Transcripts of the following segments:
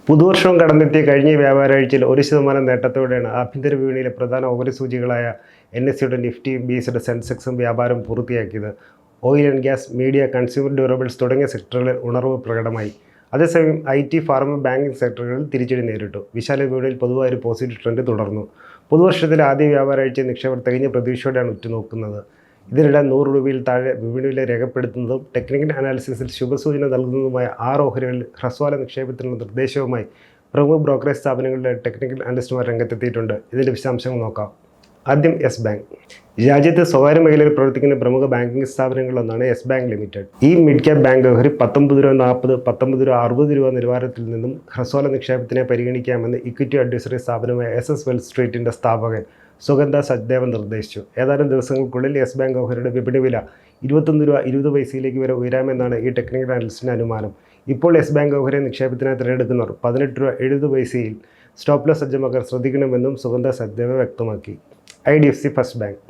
പുതുവർഷവും കടന്നെത്തിയ കഴിഞ്ഞ വ്യാപാരാഴ്ചയിൽ 1% നേട്ടത്തോടെയാണ് ആഭ്യന്തര വിപണിയിലെ പ്രധാന ഓഹരി സൂചികളായ NSEയുടെ നിഫ്റ്റിയും BSEയുടെ സെൻസെക്സും വ്യാപാരം പൂർത്തിയാക്കിയത്. Oil and gas, media, consumer durables തുടങ്ങിയ സെക്ടറുകളിൽ ഉണർവ് പ്രകടമായി. അതേസമയം IT, ഫാർമ, ബാങ്കിംഗ് സെക്ടറുകളിൽ തിരിച്ചടി നേരിട്ടു. വിശാല വിപണിയിൽ പൊതുവായ ഒരു പോസിറ്റീവ് ട്രെൻഡ് തുടർന്നു. പുതുവർഷത്തിലെ ആദ്യ വ്യാപാരാഴ്ച നിക്ഷേപകർ തികഞ്ഞ പ്രതീക്ഷയോടെയാണ് ഉറ്റുനോക്കുന്നത്. ഇതിനിടെ 100 രൂപയിൽ താഴെ വിപണിയിൽ രേഖപ്പെടുത്തുന്നതും ടെക്നിക്കൽ അനാലിസിസിൽ ശുഭസൂചന നൽകുന്നതുമായ 6 ഓഹരികളിൽ ഹ്രസ്വകാല നിക്ഷേപത്തിനുള്ള നിർദ്ദേശവുമായി പ്രമുഖ ബ്രോക്കറേജ് സ്ഥാപനങ്ങളുടെ ടെക്നിക്കൽ അനലിസ്റ്റുമാർ രംഗത്തെത്തിയിട്ടുണ്ട്. ഇതിൻ്റെ വിശദാംശങ്ങൾ നോക്കാം. ആദ്യം യെസ് ബാങ്ക്. രാജ്യത്തെ സ്വകാര്യ മേഖലയിൽ പ്രവർത്തിക്കുന്ന പ്രമുഖ ബാങ്കിംഗ് സ്ഥാപനങ്ങളിലൊന്നാണ് യെസ് ബാങ്ക് ലിമിറ്റഡ്. ഈ മിഡ് ക്യാപ് ബാങ്ക് ഓഹരി 19.40 രൂപ, 19.60 രൂപ നിലവാരത്തിൽ നിന്നും ഹ്രസ്വകാല നിക്ഷേപത്തിനെ പരിഗണിക്കാമെന്ന് ഇക്വിറ്റി അഡ്വൈസറി സ്ഥാപനമായ SS വെൽ സ്ട്രീറ്റിൻ്റെ സ്ഥാപകൻ സുഗന്ധ സച്ദേവൻ നിർദ്ദേശിച്ചു. ഏതാനും ദിവസങ്ങൾക്കുള്ളിൽ യെസ് ബാങ്ക് ഓഹരിയുടെ വിപണി വില 21.20 രൂപയിലേക്ക് വരെ ഉയരാമെന്നാണ് ഈ ടെക്നിക്കൽ അനലിസ്റ്റിൻ്റെ അനുമാനം. ഇപ്പോൾ യെസ് ബാങ്ക് ഓഹരി നിക്ഷേപത്തിനായി തിരഞ്ഞെടുക്കുന്നവർ 18.70 രൂപയിൽ സ്റ്റോപ്പ് ലോസ് സജ്ജമാക്കാൻ ശ്രദ്ധിക്കണമെന്നും സുഗന്ധ സച്ദേവ വ്യക്തമാക്കി. IDFC first bank.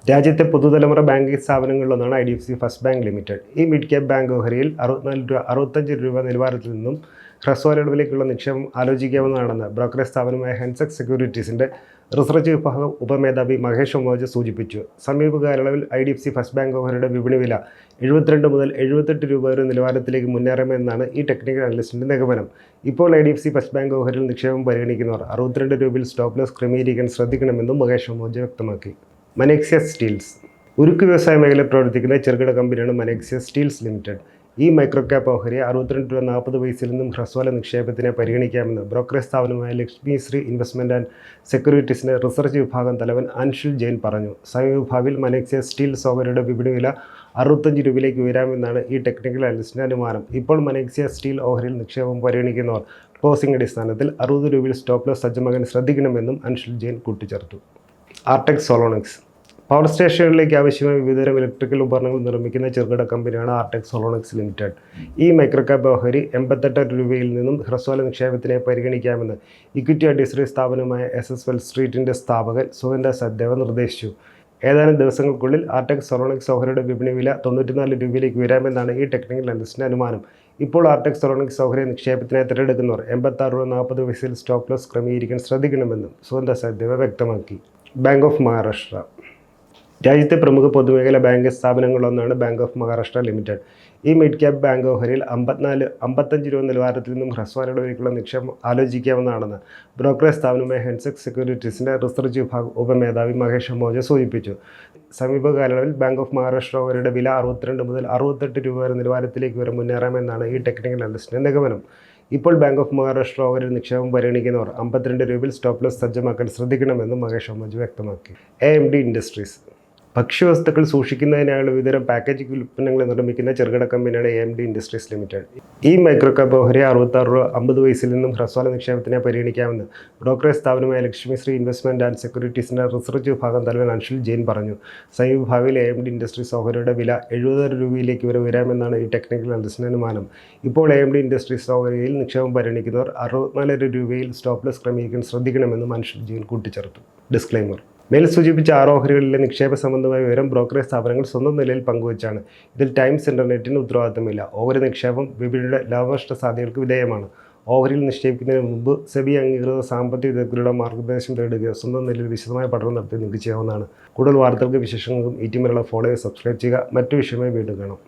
രാജ്യത്തെ പുതുതലമുറ ബാങ്കിംഗ് സ്ഥാപനങ്ങളിലൊന്നാണ് IDFC ഫസ്റ്റ് ബാങ്ക് ലിമിറ്റഡ്. ഈ മിഡ് ക്യാപ് ബാങ്ക് ഓഹരിയിൽ 65 രൂപ നിലവാരത്തിൽ നിന്നും ഹ്രസ്വകാല ഇടവിലേക്കുള്ള നിക്ഷേപം ആലോചിക്കാവുന്നതാണെന്ന് ബ്രോക്കറേജ് സ്ഥാപനമായ ഹെൻസെക്സ് സെക്യൂരിറ്റീസിൻ്റെ റിസർച്ച് വിഭാഗം ഉപമേധാവി മഹേഷ് ഒമോജ സൂചിപ്പിച്ചു. സമീപകാലയളവിൽ IDFC ഫസ്റ്റ് ബാങ്ക് ഓഹരിയുടെ വിപണി വില 72 മുതൽ 78 രൂപ വരെ നിലവാരത്തിലേക്ക് മുന്നേറുമെന്നാണ് ഈ ടെക്നിക്കൽ അനലിസ്റ്റിൻ്റെ നിഗമനം. ഇപ്പോൾ IDFC ഫസ്റ്റ് ബാങ്ക് ഓഹരിയിൽ നിക്ഷേപം പരിഗണിക്കുന്നവർ 62 രൂപയിൽ സ്റ്റോപ്പ് ലോസ് ക്രമീകരിക്കാൻ ശ്രദ്ധിക്കണമെന്നും മഹേഷ് ഒമോജ വ്യക്തമാക്കി. മനേക്സിയ സ്റ്റീൽസ്. ഉരുക്ക് വ്യവസായ മേഖലയിൽ പ്രവർത്തിക്കുന്ന ചെറുകിട കമ്പനിയാണ് മനേക്സിയ സ്റ്റീൽസ് ലിമിറ്റഡ്. ഈ മൈക്രോ ക്യാപ് ഓഹരി 62.40 രൂപയിൽ നിന്നും ഹ്രസ്വകാല നിക്ഷേപത്തിനെ പരിഗണിക്കാമെന്ന് ബ്രോക്കറേജ് സ്ഥാപനമായ ലക്ഷ്മി ശ്രീ ഇൻവെസ്റ്റ്മെൻറ്റ് ആൻഡ് സെക്യൂരിറ്റീസിൻ്റെ റിസർച്ച് വിഭാഗം തലവൻ അൻഷുൽ ജെയിൻ പറഞ്ഞു. സമീപഭാവിയിൽ മനേക്സിയ സ്റ്റീൽസ് ഓഹരിയുടെ വിപണി വില 65 രൂപയിലേക്ക് ഉയരാമെന്നാണ് ഈ ടെക്നിക്കൽ അനലിസ്റ്റിൻ്റെ അനുമാനം. ഇപ്പോൾ മനേക്സിയ സ്റ്റീൽ ഓഹരിയിൽ നിക്ഷേപം പരിഗണിക്കുന്നവർ ക്ലോസിംഗ് അടിസ്ഥാനത്തിൽ 60 രൂപയിൽ സ്റ്റോപ്പ് ലോസ് സജ്ജമാക്കാൻ ശ്രദ്ധിക്കണമെന്നും അൻഷുൽ ജെയിൻ കൂട്ടിച്ചേർത്തു. ആർടെക് സോളോണിക്സ്. പവർ സ്റ്റേഷനുകളിലേക്ക് ആവശ്യമായ വിവിധതരം ഇലക്ട്രിക്കൽ ഉപകരണങ്ങൾ നിർമ്മിക്കുന്ന ചെറുകിട കമ്പനിയാണ് ആർടെക് സോളോണിക്സ് ലിമിറ്റഡ്. ഈ മൈക്രോ ക്യാപ് ഓഹരി 88 രൂപയിൽ നിന്നും ഹ്രസ്വകാല നിക്ഷേപത്തിനെ പരിഗണിക്കാമെന്ന് ഇക്വിറ്റി അഡ്വൈസറി സ്ഥാപനമായ SS വെൽ സ്ട്രീറ്റിൻ്റെ സ്ഥാപകൻ സുഗന്ധ സച്ദേവ നിർദ്ദേശിച്ചു. ഏതാനും ദിവസങ്ങൾക്കുള്ളിൽ ആർടെക് സോളോണിക്സ് ഓഹരിയുടെ വിപണി വില 94 രൂപയിലേക്ക് ഉയരാമെന്നാണ് ഈ ടെക്നിക്കൽ അനലിസ്റ്റിൻ്റെ അനുമാനം. ഇപ്പോൾ ആർടെക് സോളോണിക്സ് ഓഹരി നിക്ഷേപത്തിനായി തിരഞ്ഞെടുക്കുന്നവർ 86.40 രൂപയിൽ സ്റ്റോപ്പ് ലോസ് ക്രമീകരിക്കാൻ ശ്രദ്ധിക്കണമെന്നും സുഗന്ധ സച്ദേവ വ്യക്തമാക്കി. Bank of Maharashtra. രാജ്യത്തെ പ്രമുഖ പൊതുമേഖലാ ബാങ്ക് സ്ഥാപനങ്ങളിലൊന്നാണ് ബാങ്ക് ഓഫ് മഹാരാഷ്ട്ര ലിമിറ്റഡ്. ഈ മിഡ് ക്യാപ് ബാങ്ക് ഓഹരിയിൽ 55 രൂപ നിലവാരത്തിൽ നിന്നും ഹ്രസ്വകാലയിലേക്കുള്ള നിക്ഷേപം ആലോചിക്കാവുന്നതാണെന്ന് ബ്രോക്കറേജ് സ്ഥാപനമായ ഹെൻസെക്സ് സെക്യൂരിറ്റീസിൻ്റെ റിസർച്ച് വിഭാഗം ഉപമേധാവി മഹേഷ് ഒമോജ സൂചിപ്പിച്ചു. സമീപകാലയളവിൽ ബാങ്ക് ഓഫ് മഹാരാഷ്ട്ര ഓഹരിയുടെ വില 62 മുതൽ 68 രൂപ വരെ നിലവാരത്തിലേക്ക് വരെ മുന്നേറാമെന്നാണ് ഈ ടെക്നിക്കൽ അനലിസ്റ്റിൻ്റെ നിഗമനം. ഇപ്പോൾ ബാങ്ക് ഓഫ് മഹാരാഷ്ട്ര ഓഹരിയിൽ നിക്ഷേപം പരിഗണിക്കുന്നവർ 52 രൂപയിൽ സ്റ്റോപ്പ് ലോസ് സജ്ജമാക്കാൻ ശ്രദ്ധിക്കണമെന്നും മഹേഷ് ഒമോജ വ്യക്തമാക്കി. AMD industries. ഭക്ഷ്യവസ്തുക്കൾ സൂക്ഷിക്കുന്നതിനായുള്ള വിവിധതരം പാക്കേജിംഗ് ഉൽപ്പന്നങ്ങൾ നിർമ്മിക്കുന്ന ചെറുകിട കമ്പനിയാണ് AMD ഇൻഡസ്ട്രീസ് ലിമിറ്റഡ്. ഈ മൈക്രോ ക്യാപ് ഓഹരി 66 രൂപ 50 പൈസയിൽ നിന്നും ഹ്രസ്വകാല നിക്ഷേപത്തിനെ പരിഗണിക്കാമെന്ന് ബ്രോക്കറേജ് സ്ഥാപനമായ ലക്ഷ്മി ശ്രീ ഇൻവെസ്റ്റ്മെൻറ്റ് ആൻഡ് സെക്യൂരിറ്റീസിൻ്റെ റിസർച്ച് വിഭാഗം തലവൻ അൻഷുൽ ജെയിൻ പറഞ്ഞു. സമീപഭാവിയിൽ AMD ഇൻഡസ്ട്രീസ് ഓഹരിയുടെ വില 70 രൂപയിലേക്ക് വരെ ഉയരാമെന്നാണ് ഈ ടെക്നിക്കൽ അനലിസ്റ്റിൻ്റെ അനുമാനം. ഇപ്പോൾ AMD ഇൻഡസ്ട്രീസ് ഓഹരിയിൽ നിക്ഷേപം പരിഗണിക്കുന്നവർ 64 രൂപയിൽ സ്റ്റോപ്പ് ലോസ് ക്രമീകരിക്കാൻ ശ്രദ്ധിക്കണമെന്നും അൻഷുൽ ജെയിൻ കൂട്ടിച്ചേർത്തു. ഡിസ്ക്ലൈമർ. മേൽ സൂചിപ്പിച്ച 6 ഓഹരികളിലെ നിക്ഷേപ സംബന്ധമായ വിവരം ബ്രോക്കറേജ് സ്ഥാപനങ്ങൾ സ്വന്തം നിലയിൽ പങ്കുവച്ചാണ്. ഇതിൽ ടൈംസ് ഇൻ്റർനെറ്റിന് ഉത്തരവാദിത്തമില്ല. ഓഹരി നിക്ഷേപം വിപണിയുടെ ലാഭനഷ്ട സാധ്യതകൾക്ക് വിധേയമാണ്. ഓഹരിയിൽ നിക്ഷേപിക്കുന്നതിന് മുമ്പ് സെബി അംഗീകൃത സാമ്പത്തിക വിദഗ്ധരുടെ മാർഗ്ഗനിർദ്ദേശം തേടുകയോ സ്വന്തം നിലയിൽ വിശദമായ പഠനം നടത്തി നിങ്ങൾക്ക് ചെയ്യാവുന്നതാണ്. കൂടുതൽ വാർത്തകൾക്കും വിശേഷങ്ങൾക്കും ET മലയാളം ഫോളോ ചെയ്ത് സബ്സ്ക്രൈബ് ചെയ്യുക. മറ്റു വിഷയമായി വീണ്ടും കാണാം.